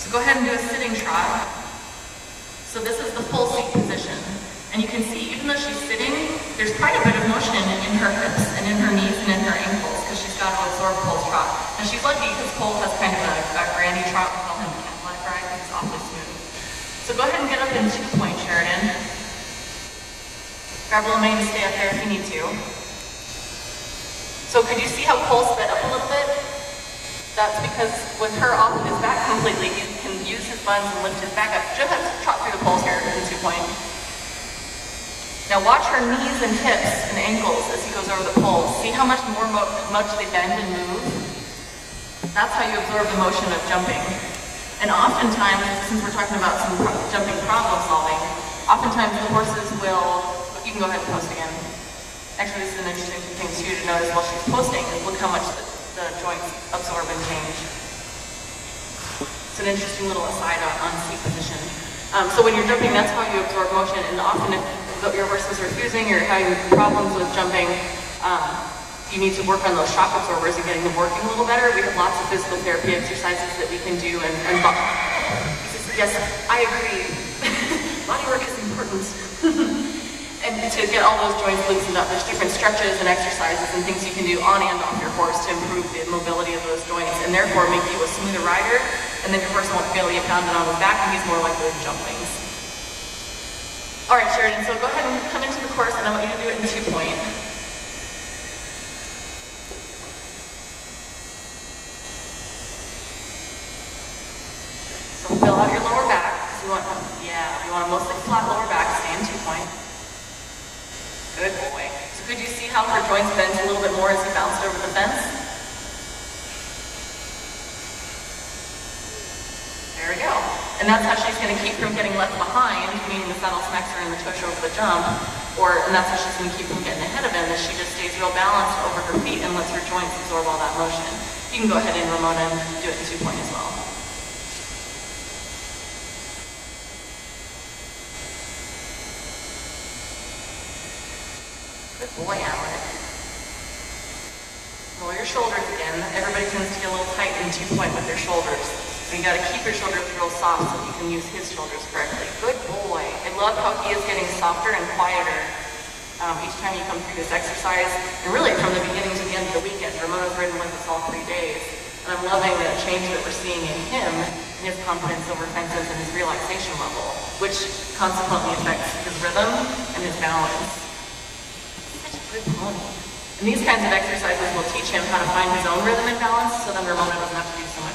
So go ahead and do a sitting trot. So this is the full seat position. And you can see, even though she's sitting, there's quite a bit of motion in her hips and in her knees and in her ankles because she's got to absorb Cole's trot. Now she's lucky because Cole has kind of a granny trot. We call him a Cadillac ride because he's awfully smooth. So go ahead and get up in 2-point, Sheridan. Grab a little mane to stay up there if you need to. So could you see how Cole sped up a little bit? That's because with her off of his back completely, he can use his buns and lift his back up. She'll have to trot through the poles here in 2-point. Now watch her knees and hips and ankles as he goes over the poles. See how much they bend and move? That's how you absorb the motion of jumping. And oftentimes, since we're talking about some jumping problem solving, oftentimes the horses will, you can go ahead and post again. Actually, this is an interesting thing too to notice while she's posting, is look how much the joints absorb and change. It's an interesting little aside on seat position. So when you're jumping, that's how you absorb motion, and often if your horse is refusing or having problems with jumping, you need to work on those shock absorbers and getting them working a little better. We have lots of physical therapy exercises that we can do, and yes, I agree. Body work is important. And to get all those joints loosened up, there's different stretches and exercises and things you can do on and off your horse to improve the mobility of those joints and therefore make you a smoother rider, and then your horse won't feel you pounded on his back and he's more likely to jump things. All right, Sheridan, so go ahead and come into the course and I want you to do it in 2-point. So fill out your lower back, because we want a mostly flat lower back, stay in 2-point. Good boy. So could you see how her joints bent a little bit more as he bounced over the fence? There we go. And that's how she's going to keep from getting left behind, meaning the saddle smacks her in the tush over the jump, and that's how she's going to keep from getting ahead of him, is she just stays real balanced over her feet and lets her joints absorb all that motion. You can go ahead and, Ramona, and do it in 2-point as well. Good boy, Alec. Roll your shoulders again. Everybody tends to get a little tight in 2-point with their shoulders. So you got to keep your shoulders real soft so you can use his shoulders correctly. Good boy. I love how he is getting softer and quieter each time you come through this exercise. And really from the beginning to the end of the weekend. Ramona's ridden with us all 3 days. And I'm loving the change that we're seeing in him, in his confidence over fences and his relaxation level, which consequently affects his rhythm and his balance. Such a good pony. And these kinds of exercises will teach him how to find his own rhythm and balance so then Ramona doesn't have to do so much.